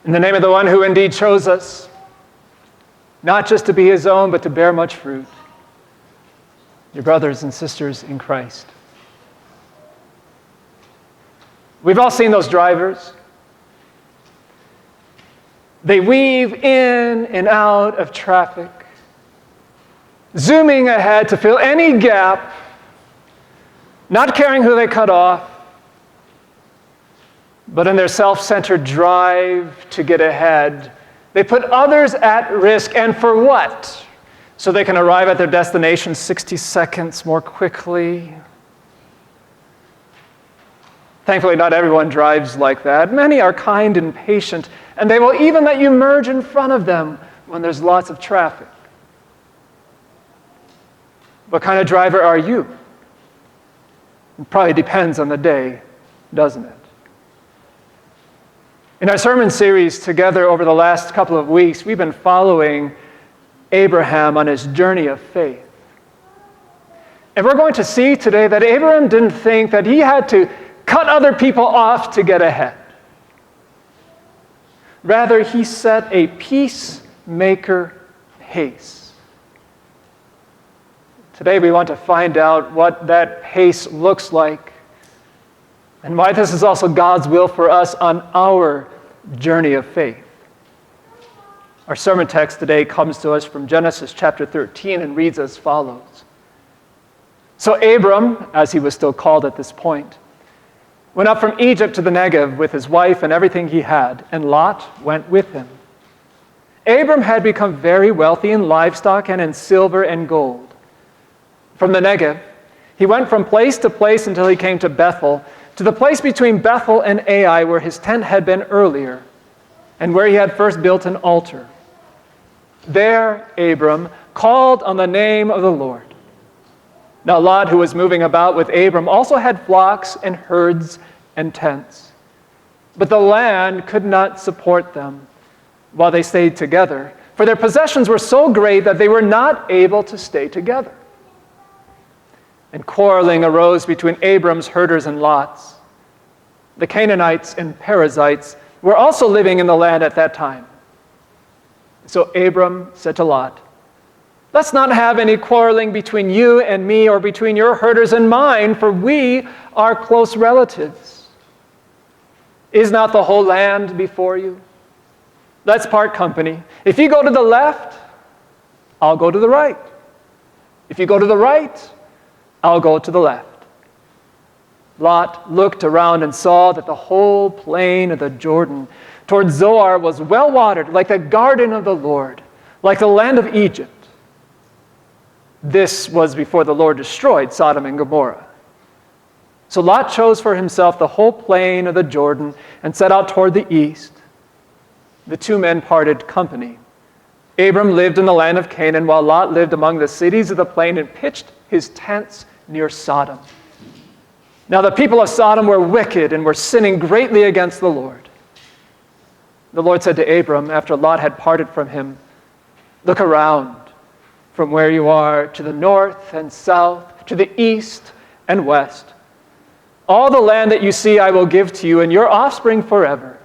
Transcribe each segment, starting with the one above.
In the name of the one who indeed chose us, not just to be his own, but to bear much fruit, your brothers and sisters in Christ. We've all seen those drivers. They weave in and out of traffic, zooming ahead to fill any gap, not caring who they cut off, but in their self-centered drive to get ahead, they put others at risk. And for what? So they can arrive at their destination 60 seconds more quickly. Thankfully, not everyone drives like that. Many are kind and patient, and they will even let you merge in front of them when there's lots of traffic. What kind of driver are you? It probably depends on the day, doesn't it? In our sermon series together over the last couple of weeks, we've been following Abraham on his journey of faith. And we're going to see today that Abraham didn't think that he had to cut other people off to get ahead. Rather, he set a peacemaker pace. Today we want to find out what that pace looks like and why this is also God's will for us on our journey of faith. Our sermon text today comes to us from Genesis chapter 13 and reads as follows. So Abram, as he was still called at this point, went up from Egypt to the Negev with his wife and everything he had, and Lot went with him. Abram had become very wealthy in livestock and in silver and gold. From the Negev, he went from place to place until he came to Bethel, to the place between Bethel and Ai where his tent had been earlier, and where he had first built an altar. There Abram called on the name of the Lord. Now Lot, who was moving about with Abram, also had flocks and herds and tents. But the land could not support them while they stayed together, for their possessions were so great that they were not able to stay together. And quarreling arose between Abram's herders and Lot's. The Canaanites and Perizzites were also living in the land at that time. So Abram said to Lot, "Let's not have any quarreling between you and me or between your herders and mine, for we are close relatives. Is not the whole land before you? Let's part company. If you go to the left, I'll go to the right. If you go to the right, I'll go to the left." Lot looked around and saw that the whole plain of the Jordan toward Zoar was well watered, like the garden of the Lord, like the land of Egypt. This was before the Lord destroyed Sodom and Gomorrah. So Lot chose for himself the whole plain of the Jordan and set out toward the east. The two men parted company. Abram lived in the land of Canaan, while Lot lived among the cities of the plain and pitched his tents near Sodom. Now the people of Sodom were wicked and were sinning greatly against the Lord. The Lord said to Abram, after Lot had parted from him, "Look around from where you are to the north and south, to the east and west. All the land that you see I will give to you and your offspring forever.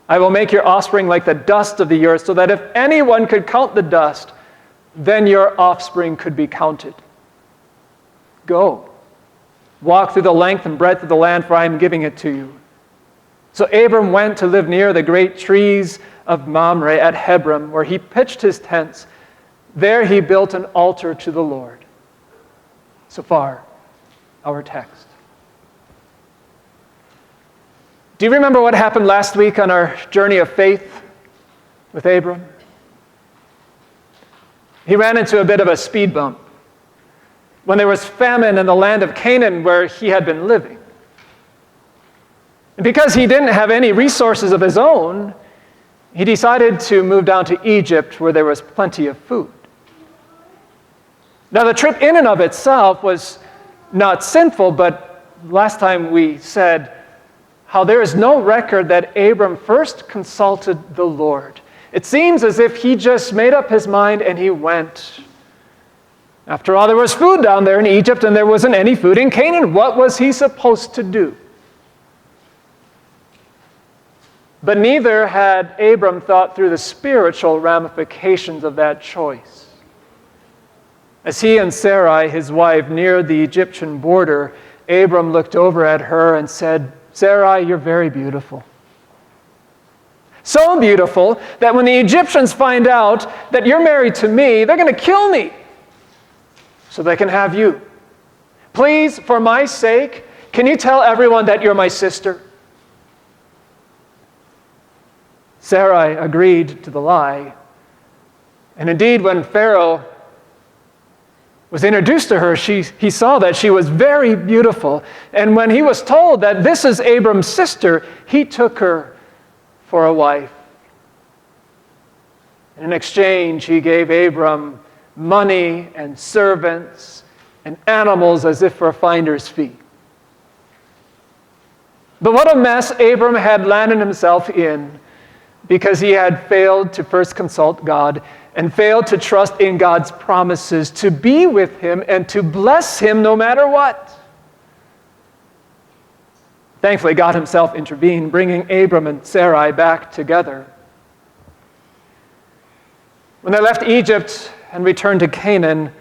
I will make your offspring like the dust of the earth, so that if anyone could count the dust, then your offspring could be counted. Go, walk through the length and breadth of the land, for I am giving it to you." So Abram went to live near the great trees of Mamre at Hebron, where he pitched his tents. There he built an altar to the Lord. So far, our text. Do you remember what happened last week on our journey of faith with Abram? He ran into a bit of a speed bump when there was famine in the land of Canaan where he had been living. And because he didn't have any resources of his own, he decided to move down to Egypt where there was plenty of food. Now the trip in and of itself was not sinful, but last time we said how there is no record that Abram first consulted the Lord. It seems as if he just made up his mind and he went. After all, there was food down there in Egypt and there wasn't any food in Canaan. What was he supposed to do? But neither had Abram thought through the spiritual ramifications of that choice. As he and Sarai, his wife, neared the Egyptian border, Abram looked over at her and said, "Sarai, you're very beautiful. So beautiful that when the Egyptians find out that you're married to me, they're going to kill me so they can have you. Please, for my sake, can you tell everyone that you're my sister?" Sarai agreed to the lie. And indeed, when Pharaoh was introduced to her, he saw that she was very beautiful. And when he was told that this is Abram's sister, he took her for a wife. In exchange, he gave Abram money and servants and animals as if for a finder's fee. But what a mess Abram had landed himself in, because he had failed to first consult God and failed to trust in God's promises to be with him and to bless him no matter what. Thankfully, God himself intervened, bringing Abram and Sarai back together. When they left Egypt and returned to Canaan,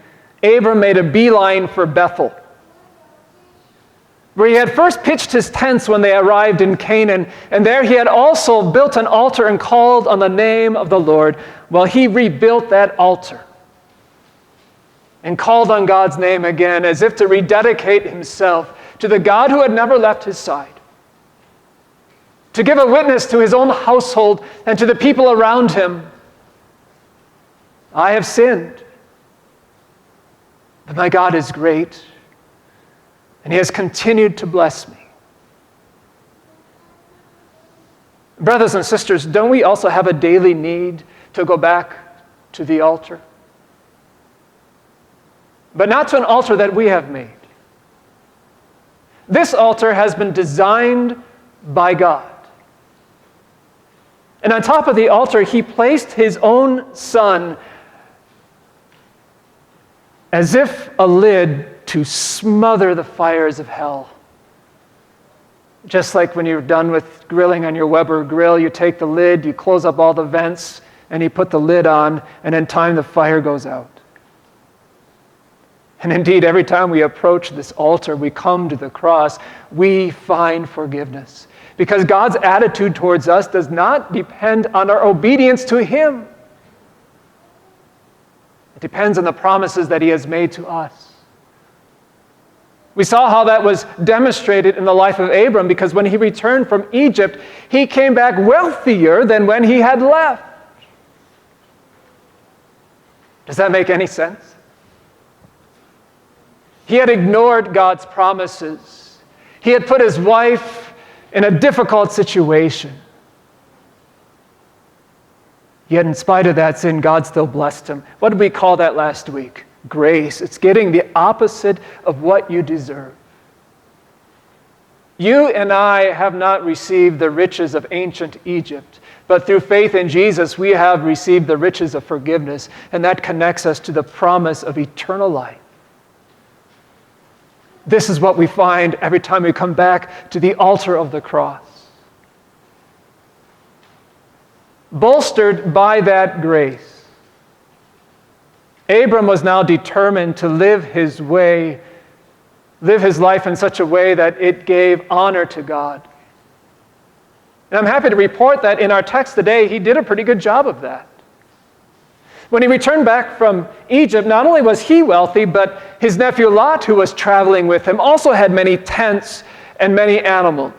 Abram made a beeline for Bethel, where he had first pitched his tents when they arrived in Canaan, and there he had also built an altar and called on the name of the Lord. Well, he rebuilt that altar and called on God's name again, as if to rededicate himself to the God who had never left his side, to give a witness to his own household and to the people around him. "I have sinned, but my God is great, and he has continued to bless me." Brothers and sisters, don't we also have a daily need to go back to the altar? But not to an altar that we have made. This altar has been designed by God. And on top of the altar, he placed his own Son as if a lid to smother the fires of hell. Just like when you're done with grilling on your Weber grill, you take the lid, you close up all the vents, and you put the lid on, and in time the fire goes out. And indeed, every time we approach this altar, we come to the cross, we find forgiveness. Because God's attitude towards us does not depend on our obedience to him. It depends on the promises that he has made to us. We saw how that was demonstrated in the life of Abram, because when he returned from Egypt, he came back wealthier than when he had left. Does that make any sense? He had ignored God's promises. He had put his wife in a difficult situation. Yet in spite of that sin, God still blessed him. What did we call that last week? Grace. It's getting the opposite of what you deserve. You and I have not received the riches of ancient Egypt, but through faith in Jesus, we have received the riches of forgiveness, and that connects us to the promise of eternal life. This is what we find every time we come back to the altar of the cross. Bolstered by that grace, Abram was now determined to live his life in such a way that it gave honor to God. And I'm happy to report that in our text today, he did a pretty good job of that. When he returned back from Egypt, not only was he wealthy, but his nephew Lot, who was traveling with him, also had many tents and many animals.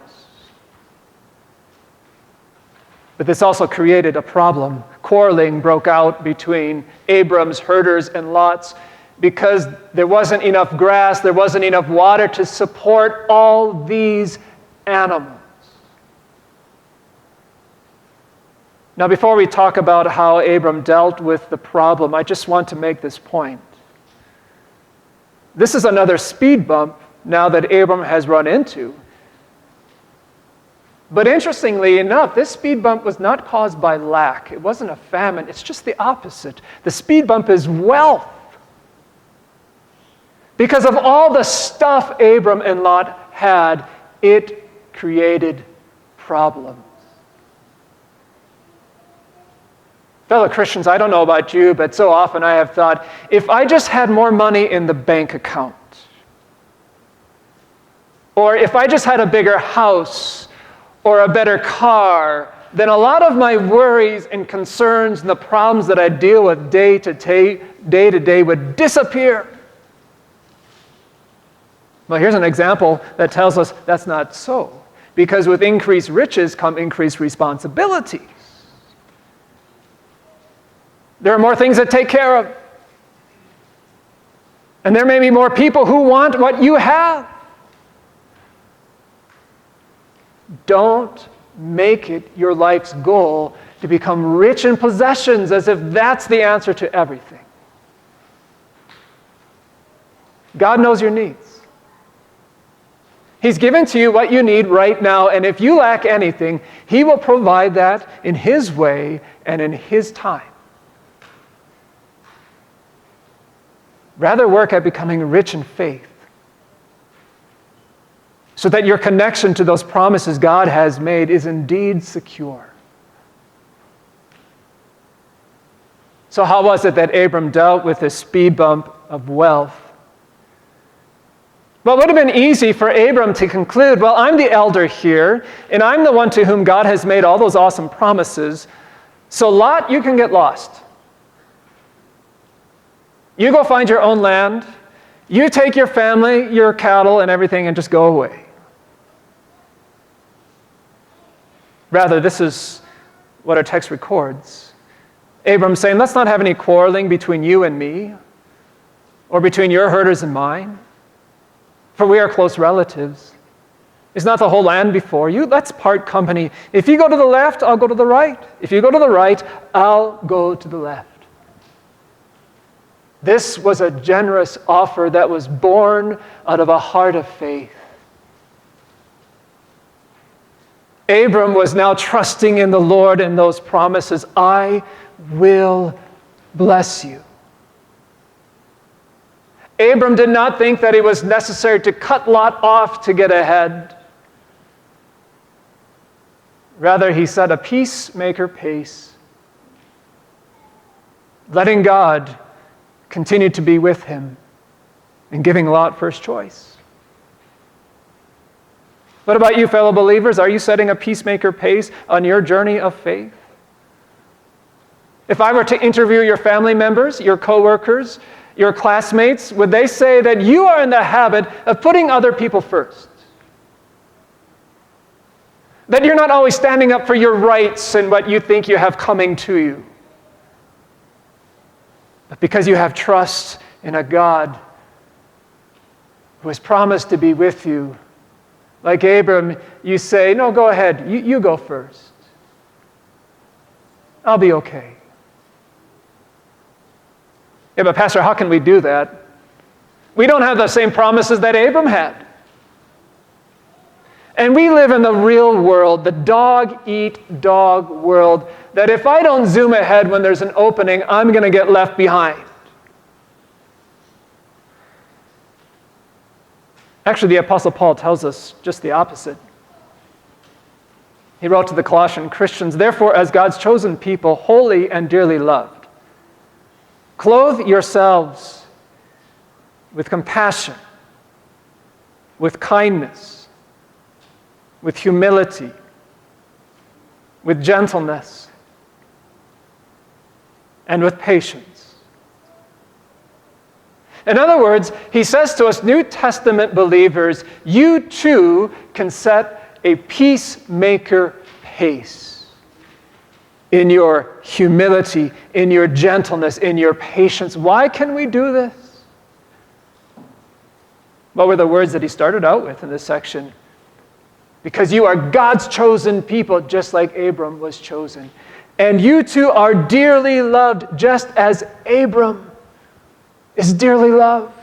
But this also created a problem. Quarreling broke out between Abram's herders and Lot's, because there wasn't enough grass, there wasn't enough water to support all these animals. Now, before we talk about how Abram dealt with the problem, I just want to make this point. This is another speed bump now that Abram has run into. But interestingly enough, this speed bump was not caused by lack. It wasn't a famine. It's just the opposite. The speed bump is wealth. Because of all the stuff Abram and Lot had, it created problems. Fellow Christians, I don't know about you, but so often I have thought, if I just had more money in the bank account, or if I just had a bigger house or a better car, then a lot of my worries and concerns and the problems that I deal with day to day would disappear. Well, here's an example that tells us that's not so. Because with increased riches come increased responsibilities. There are more things to take care of. And there may be more people who want what you have. Don't make it your life's goal to become rich in possessions as if that's the answer to everything. God knows your needs. He's given to you what you need right now, and if you lack anything, He will provide that in His way and in His time. Rather work at becoming rich in faith, so that your connection to those promises God has made is indeed secure. So how was it that Abram dealt with this speed bump of wealth? Well, it would have been easy for Abram to conclude, well, I'm the elder here, and I'm the one to whom God has made all those awesome promises, so Lot, you can get lost. You go find your own land, you take your family, your cattle, and everything, and just go away. Rather, this is what our text records. Abram saying, let's not have any quarreling between you and me, or between your herders and mine, for we are close relatives. Is not the whole land before you? Let's part company. If you go to the left, I'll go to the right. If you go to the right, I'll go to the left. This was a generous offer that was born out of a heart of faith. Abram was now trusting in the Lord and those promises. I will bless you. Abram did not think that it was necessary to cut Lot off to get ahead. Rather, he set a peacemaker pace, letting God continue to be with him and giving Lot first choice. What about you, fellow believers? Are you setting a peacemaker pace on your journey of faith? If I were to interview your family members, your coworkers, your classmates, would they say that you are in the habit of putting other people first? That you're not always standing up for your rights and what you think you have coming to you, but because you have trust in a God who has promised to be with you. Like Abram, you say, no, go ahead, you go first. I'll be okay. Yeah, but Pastor, how can we do that? We don't have the same promises that Abram had. And we live in the real world, the dog-eat-dog world, that if I don't zoom ahead when there's an opening, I'm going to get left behind. Actually, the Apostle Paul tells us just the opposite. He wrote to the Colossian Christians, therefore, as God's chosen people, holy and dearly loved, clothe yourselves with compassion, with kindness, with humility, with gentleness, and with patience. In other words, he says to us New Testament believers, you too can set a peacemaker pace in your humility, in your gentleness, in your patience. Why can we do this? What were the words that he started out with in this section? Because you are God's chosen people, just like Abram was chosen. And you too are dearly loved, just as Abram is dearly loved.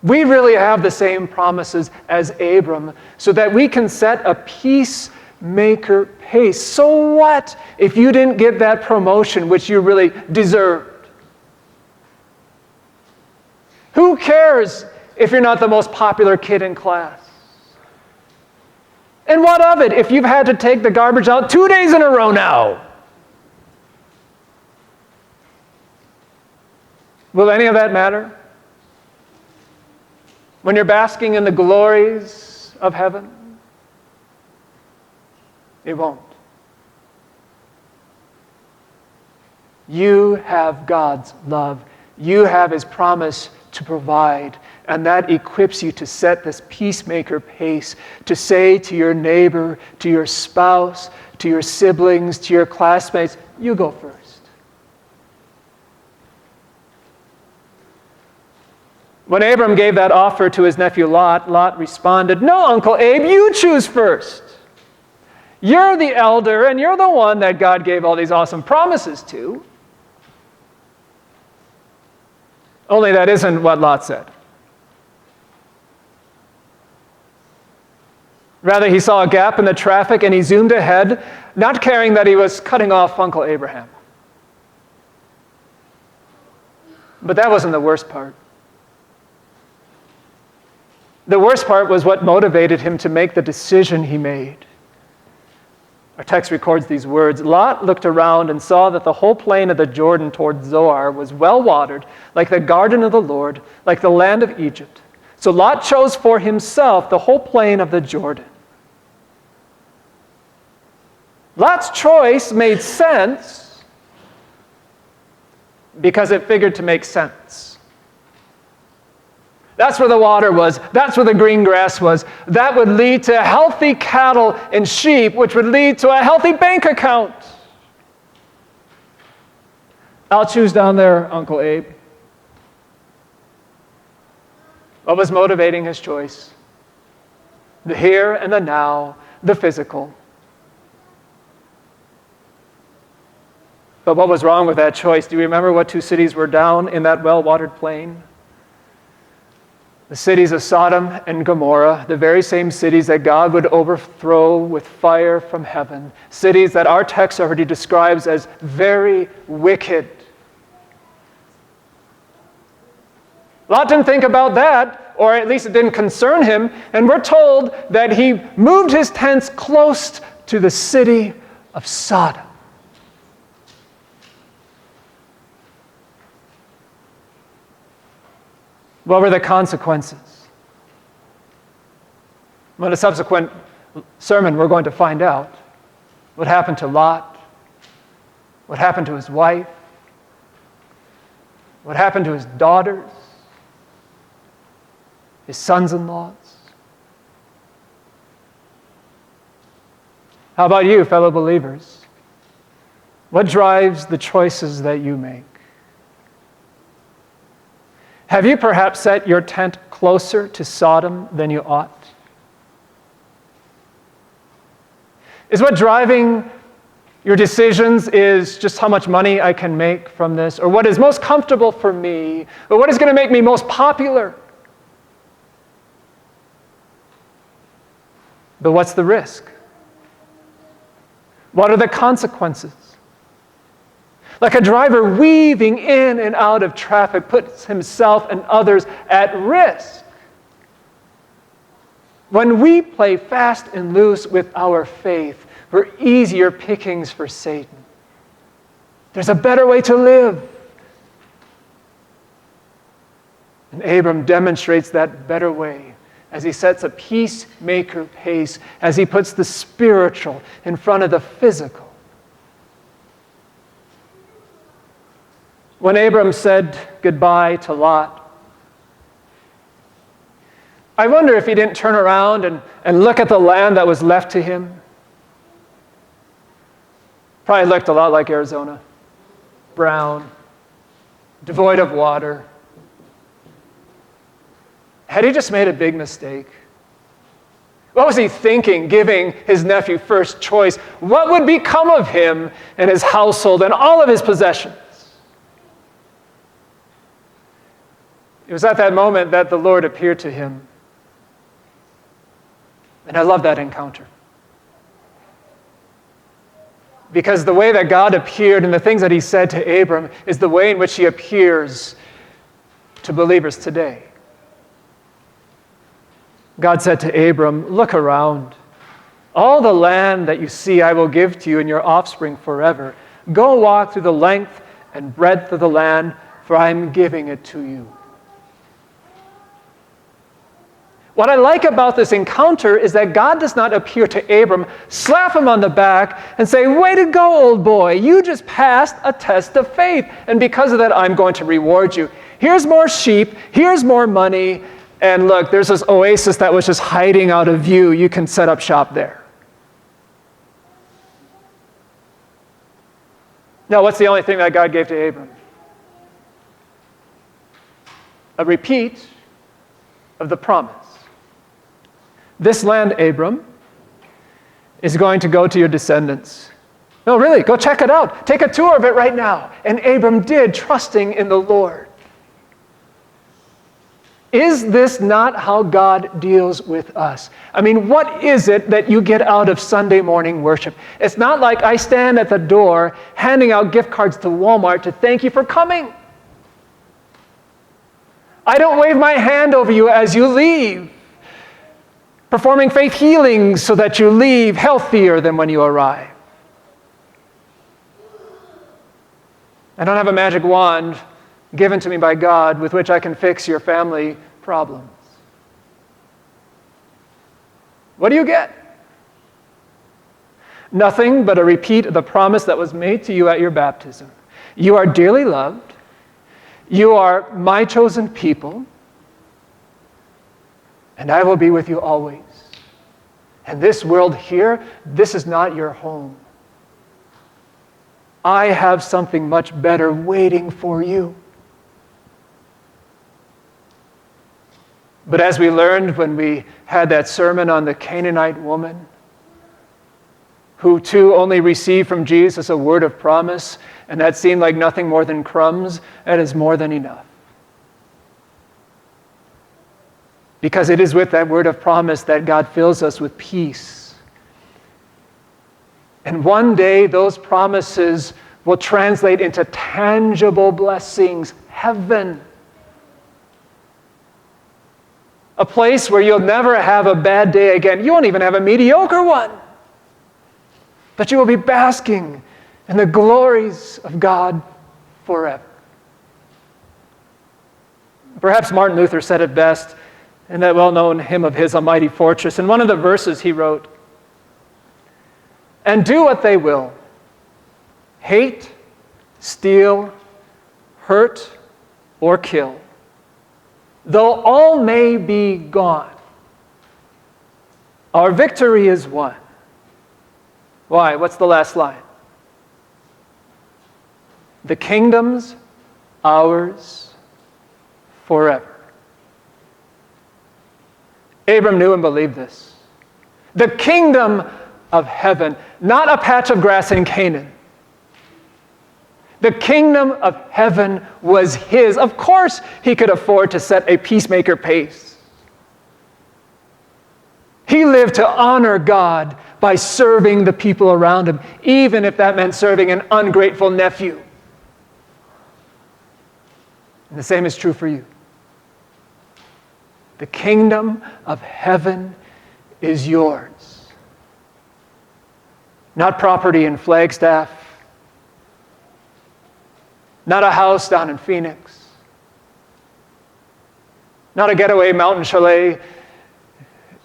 We really have the same promises as Abram, so that we can set a peacemaker pace. So what if you didn't get that promotion which you really deserved? Who cares if you're not the most popular kid in class? And what of it if you've had to take the garbage out 2 days in a row now? Will any of that matter? When you're basking in the glories of heaven? It won't. You have God's love. You have His promise to provide. And that equips you to set this peacemaker pace, to say to your neighbor, to your spouse, to your siblings, to your classmates, you go first. When Abram gave that offer to his nephew Lot, Lot responded, "No, Uncle Abe, you choose first. You're the elder, and you're the one that God gave all these awesome promises to." Only that isn't what Lot said. Rather, he saw a gap in the traffic and he zoomed ahead, not caring that he was cutting off Uncle Abraham. But that wasn't the worst part. The worst part was what motivated him to make the decision he made. Our text records these words. Lot looked around and saw that the whole plain of the Jordan toward Zoar was well watered, like the garden of the Lord, like the land of Egypt. So Lot chose for himself the whole plain of the Jordan. Lot's choice made sense because it figured to make sense. That's where the water was. That's where the green grass was. That would lead to healthy cattle and sheep, which would lead to a healthy bank account. I'll choose down there, Uncle Abe. What was motivating his choice? The here and the now, the physical. But what was wrong with that choice? Do you remember what 2 cities were down in that well-watered plain? The cities of Sodom and Gomorrah, the very same cities that God would overthrow with fire from heaven. Cities that our text already describes as very wicked. Lot didn't think about that, or at least it didn't concern him, and we're told that he moved his tents close to the city of Sodom. What were the consequences? Well, in a subsequent sermon, we're going to find out what happened to Lot, what happened to his wife, what happened to his daughters, his sons-in-laws. How about you, fellow believers? What drives the choices that you make? Have you perhaps set your tent closer to Sodom than you ought? Is what driving your decisions is just how much money I can make from this, or what is most comfortable for me, or what is going to make me most popular? But what's the risk? What are the consequences? Like a driver weaving in and out of traffic puts himself and others at risk. When we play fast and loose with our faith, we're easier pickings for Satan. There's a better way to live. And Abram demonstrates that better way as he sets a peacemaker pace, as he puts the spiritual in front of the physical. When Abram said goodbye to Lot, I wonder if he didn't turn around and look at the land that was left to him. Probably looked a lot like Arizona. Brown, devoid of water. Had he just made a big mistake? What was he thinking, giving his nephew first choice? What would become of him and his household and all of his possessions? It was at that moment that the Lord appeared to him. And I love that encounter. Because the way that God appeared and the things that he said to Abram is the way in which he appears to believers today. God said to Abram, look around. All the land that you see I will give to you and your offspring forever. Go walk through the length and breadth of the land, for I am giving it to you. What I like about this encounter is that God does not appear to Abram, slap him on the back, and say, way to go, old boy, you just passed a test of faith, and because of that, I'm going to reward you. Here's more sheep, here's more money, and look, there's this oasis that was just hiding out of view. You can set up shop there. Now, what's the only thing that God gave to Abram? A repeat of the promise. This land, Abram, is going to go to your descendants. No, really, go check it out. Take a tour of it right now. And Abram did, trusting in the Lord. Is this not how God deals with us? I mean, what is it that you get out of Sunday morning worship? It's not like I stand at the door handing out gift cards to Walmart to thank you for coming. I don't wave my hand over you as you leave, performing faith healings so that you leave healthier than when you arrive. I don't have a magic wand given to me by God with which I can fix your family problems. What do you get? Nothing but a repeat of the promise that was made to you at your baptism. You are dearly loved. You are my chosen people. And I will be with you always. And this world here, this is not your home. I have something much better waiting for you. But as we learned when we had that sermon on the Canaanite woman, who too only received from Jesus a word of promise, and that seemed like nothing more than crumbs, that is more than enough. Because it is with that word of promise that God fills us with peace. And one day those promises will translate into tangible blessings, heaven. A place where you'll never have a bad day again. You won't even have a mediocre one. But you will be basking in the glories of God forever. Perhaps Martin Luther said it best in that well-known hymn of his, A Mighty Fortress. In one of the verses he wrote, "And do what they will, hate, steal, hurt, or kill, though all may be gone, our victory is won." Why? What's the last line? The kingdom's ours forever. Abram knew and believed this. The kingdom of heaven, not a patch of grass in Canaan. The kingdom of heaven was his. Of course, he could afford to set a peacemaker pace. He lived to honor God by serving the people around him, even if that meant serving an ungrateful nephew. And the same is true for you. The kingdom of heaven is yours. Not property in Flagstaff. Not a house down in Phoenix. Not a getaway mountain chalet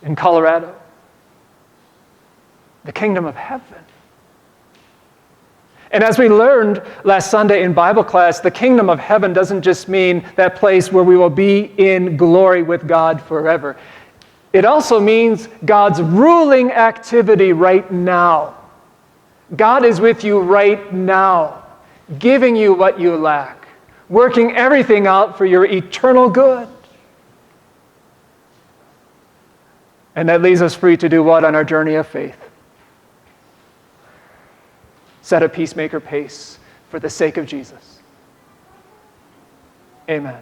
in Colorado. The kingdom of heaven. And as we learned last Sunday in Bible class, the kingdom of heaven doesn't just mean that place where we will be in glory with God forever. It also means God's ruling activity right now. God is with you right now, giving you what you lack, working everything out for your eternal good. And that leaves us free to do what on our journey of faith? Set a peacemaker pace for the sake of Jesus. Amen.